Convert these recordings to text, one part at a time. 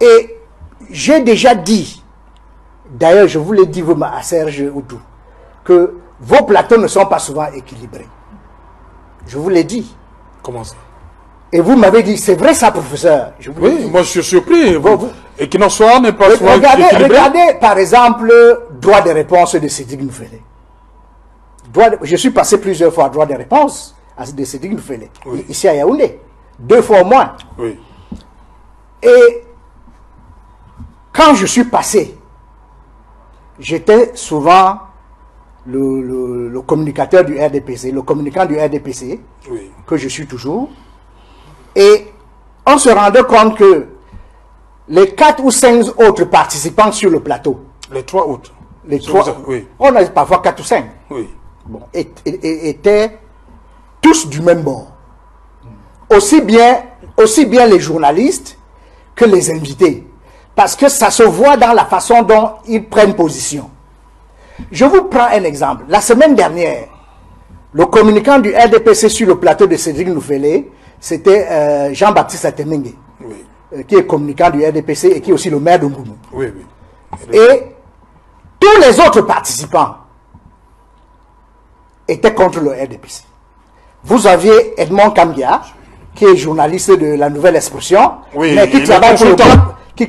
Et j'ai déjà dit, d'ailleurs je vous l'ai dit vous à Serge Oudou, que vos plateaux ne sont pas souvent équilibrés. Je vous l'ai dit. Comment ça? Et vous m'avez dit, c'est vrai ça, professeur. Oui, moi je suis surpris. Et qui n'en soit n'est pas souvent équilibré. Regardez par exemple droit de réponse de Cédric Noufélé. Je suis passé plusieurs fois à droit de réponse de Cédric Noufélé, ici à Yaoundé, 2 fois au moins. Oui. Et quand je suis passé, j'étais souvent le communicateur du RDPC, le communicant du RDPC, que je suis toujours. Et on se rendait compte que les 4 ou 5 autres participants sur le plateau, les 3 autres, on a parfois 4 ou 5, bon, étaient tous du même bord. Aussi bien les journalistes que les invités. Parce que ça se voit dans la façon dont ils prennent position. Je vous prends un exemple. La semaine dernière, le communicant du RDPC sur le plateau de Cédric Noufélé, c'était Jean-Baptiste Atemengue, qui est communicant du RDPC et qui est aussi le maire de Ngoumou. Et tous les autres participants étaient contre le RDPC. Vous aviez Edmond Kambia, qui est journaliste de la Nouvelle Expression, mais qui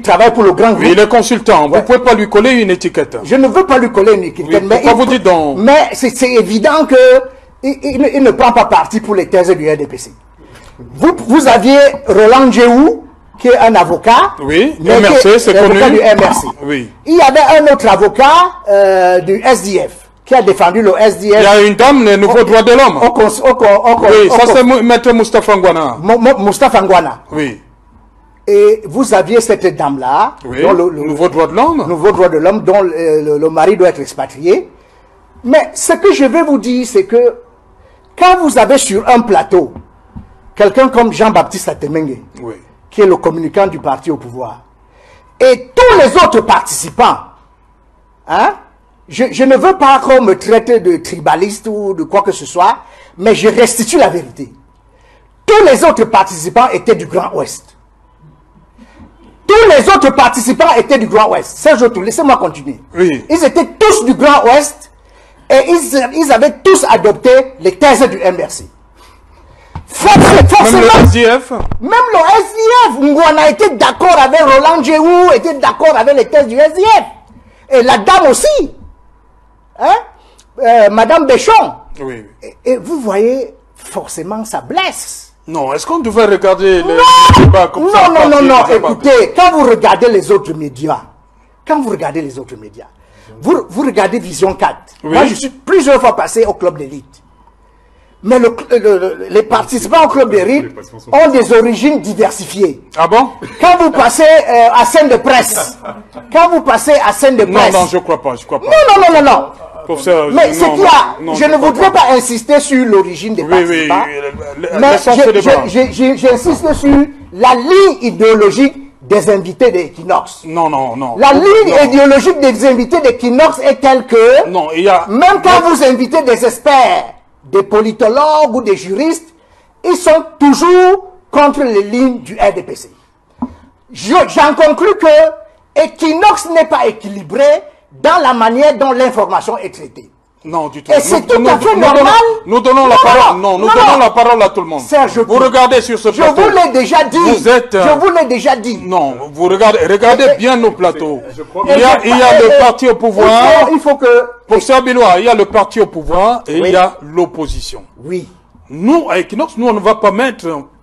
travaille pour le grand groupe. Oui, il est consultant. Vous ne pouvez pas lui coller une étiquette. Je ne veux pas lui coller une étiquette. Mais c'est évident qu'il ne prend pas parti pour les thèses du RDPC. Vous aviez Roland Djeou, qui est un avocat. Oui, MRC, c'est connu. Du MRC. Oui. Il y avait un autre avocat du SDF, qui a défendu le SDF. Il y a une dame, les nouveaux droits de l'homme. Oui, ça c'est Maître Moustapha Ngwana. Moustapha Ngwana. Oui. Et vous aviez cette dame-là, le nouveau droit de l'homme. Nouveau droit de l'homme, dont le mari doit être expatrié. Mais ce que je vais vous dire, c'est que quand vous avez sur un plateau quelqu'un comme Jean-Baptiste Atemengue, qui est le communicant du parti au pouvoir, et tous les autres participants, hein, je ne veux pas qu'on me traite de tribaliste ou de quoi que ce soit, mais je restitue la vérité. Tous les autres participants étaient du Grand Ouest. Tous les autres participants étaient du Grand Ouest. Serge Oudou, laissez-moi continuer. Oui. Ils étaient tous du Grand Ouest et ils avaient tous adopté les thèses du MRC. Forcément, même le SDF. Même le SDF, Ngwana était d'accord avec Roland Djeou, était d'accord avec les thèses du SDF. Et la dame aussi. Hein? Madame Béchon. Oui. Et vous voyez, forcément, ça blesse. Non, est-ce qu'on devrait regarder les débats comme ça? Non, écoutez, quand vous regardez les autres médias, vous regardez Vision 4. Oui. Moi, je suis plusieurs fois passé au club d'élite. Mais les participants au club d'élite ont des origines diversifiées. Ah bon? Quand vous passez à scène de presse, non, je crois pas. Non. Mais ce qu'il y a, je ne voudrais pas insister sur l'origine des participants, mais j'insiste sur la ligne idéologique des invités d'Equinox. Non. La ligne idéologique des invités d'Equinox est telle que, même quand vous invitez des experts, des politologues ou des juristes, ils sont toujours contre les lignes du RDPC. J'en conclus que Equinox n'est pas équilibré dans la manière dont l'information est traitée. Non, du tout. Et c'est tout à fait normal. Nous donnons la parole. Non, nous donnons la parole à tout le monde. Serge, vous regardez sur ce plateau. Je vous l'ai déjà dit. Je vous l'ai déjà dit. Non, vous regardez bien nos plateaux. Il y a le parti au pouvoir. Il faut que. Professeur Biloua, il y a le parti au pouvoir et il y a l'opposition. Oui. Nous, à Equinox, nous, on ne va pas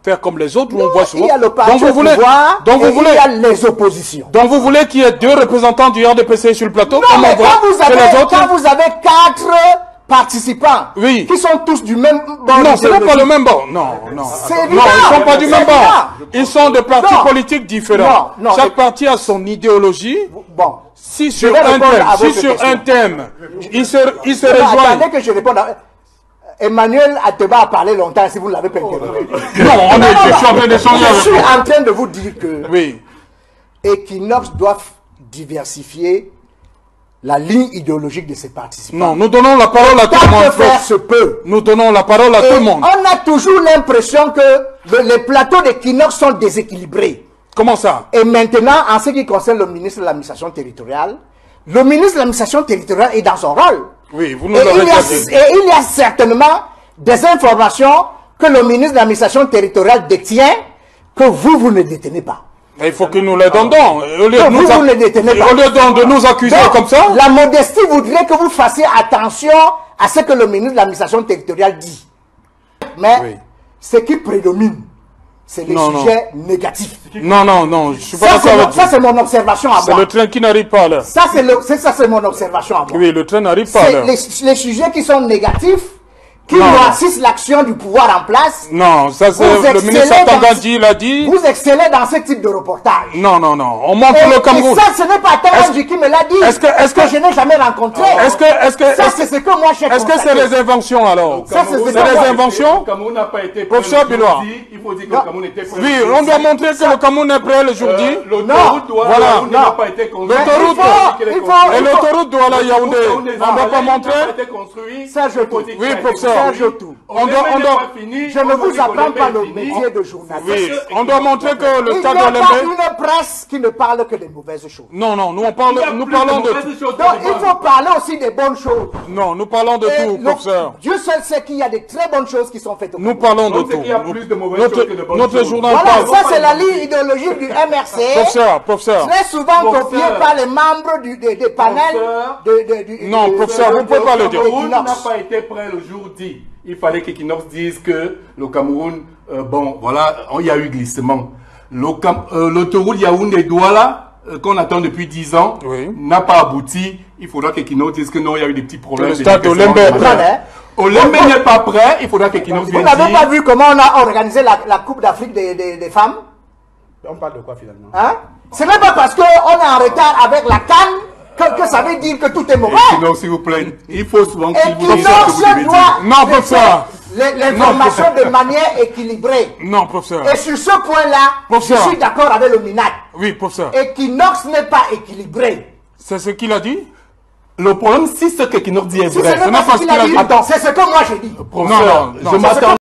faire comme les autres, où on voit souvent. Il y a le parti au pouvoir et il y a les oppositions. Donc vous voulez qu'il y ait 2 représentants du RDPC sur le plateau? Non, mais quand vous avez 4 participants qui sont tous du même bord. Non, ce n'est pas le même bord. Non, ils ne sont pas du même bord. Ils sont de partis politiques différents. Chaque parti a son idéologie. Bon. Si sur un thème, ils se rejoignent. Attendez que je réponde à... Emmanuel Ateba a parlé longtemps si vous ne l'avez pas interrompu. Je suis en train de vous dire que Equinox doit diversifier la ligne idéologique de ses participants. Non, nous donnons la parole à tout le monde. Faire se peut. Nous donnons la parole à tout le monde. On a toujours l'impression que les plateaux d'Equinox sont déséquilibrés. Comment ça? Et maintenant, en ce qui concerne le ministre de l'administration territoriale, le ministre de l'administration territoriale est dans son rôle. Oui, vous nous l'avez dit. Et il y a certainement des informations que le ministre de l'administration territoriale détient que vous ne détenez pas. Il faut que nous les donnions. Au lieu vous ne détenez pas. Au lieu de nous accuser donc, comme ça. La modestie voudrait que vous fassiez attention à ce que le ministre de l'administration territoriale dit. Mais ce qui prédomine, c'est les sujets négatifs. Non, je suis pas d'accord avec vous. Ça, c'est mon observation à moi. C'est le train qui n'arrive pas à l'heure. Ça, c'est mon observation à moi. Oui, le train n'arrive pas à l'heure. Les sujets qui sont négatifs, qui noircissent l'action du pouvoir en place. Non, ça c'est le ministre Tangandji l'a dit. Vous excellez dans ce type de reportage. Non. On montre le Cameroun. Et ça, ce n'est pas Tangandji qui me l'a dit. Est-ce que je n'ai jamais rencontré. Ça, c'est ce que moi j'ai constaté. Est-ce que c'est les inventions alors? Ça, c'est les inventions? Le Cameroun n'a pas été prêt. Professeur Bilois. Il faut dire que le Cameroun était prêt. Oui, on doit montrer que le Cameroun est prêt le jour dit. L'autoroute n'a pas été construite. Et l'autoroute Douala Yaoundé, on ne doit pas montrer. Oui, professeur. Je ne vous apprends pas le métier de journaliste. Oui, on doit montrer que le stade olympique... Il n'y a pas une presse qui ne parle que des mauvaises choses. Non, nous parlons de tout. Donc il faut parler aussi des bonnes choses. Non, nous parlons de tout, professeur. Dieu seul sait qu'il y a des très bonnes choses qui sont faites. Nous parlons de tout. Il y a plus de mauvaises choses que de bonnes choses. Notre journal parle. Voilà, ça c'est la ligne idéologique du MRC. Professeur. Très souvent copiée par les membres des panels. Non, professeur, vous ne pouvez pas le dire. Le Cameroun n'a pas été prêt le jour dit. Il fallait qu'Equinox dise que le Cameroun, bon, voilà, il y a eu glissement. L'autoroute Yaoundé-Douala, qu'on attend depuis 10 ans, n'a pas abouti. Il faudra qu'Equinox dise que non, il y a eu des petits problèmes. Le stade Olembe n'est pas prêt. Il faudra qu'Equinox vienne dire. Vous n'avez pas vu comment on a organisé la Coupe d'Afrique des femmes? On parle de quoi finalement? Hein? Ce n'est pas parce qu'on est en retard avec la CAN que ça veut dire que tout est mauvais. Non, s'il vous plaît, il faut souvent qu'il vous dise ce que vous devez dire. Non, professeur. L'information de manière équilibrée. Non, professeur. Et sur ce point-là, je suis d'accord avec le MINAD. Oui, professeur. Equinox n'est pas équilibré. C'est ce qu'il a dit? Le problème, si ce qu'Equinox dit est vrai, c'est ce que moi j'ai dit. non, je m'attends.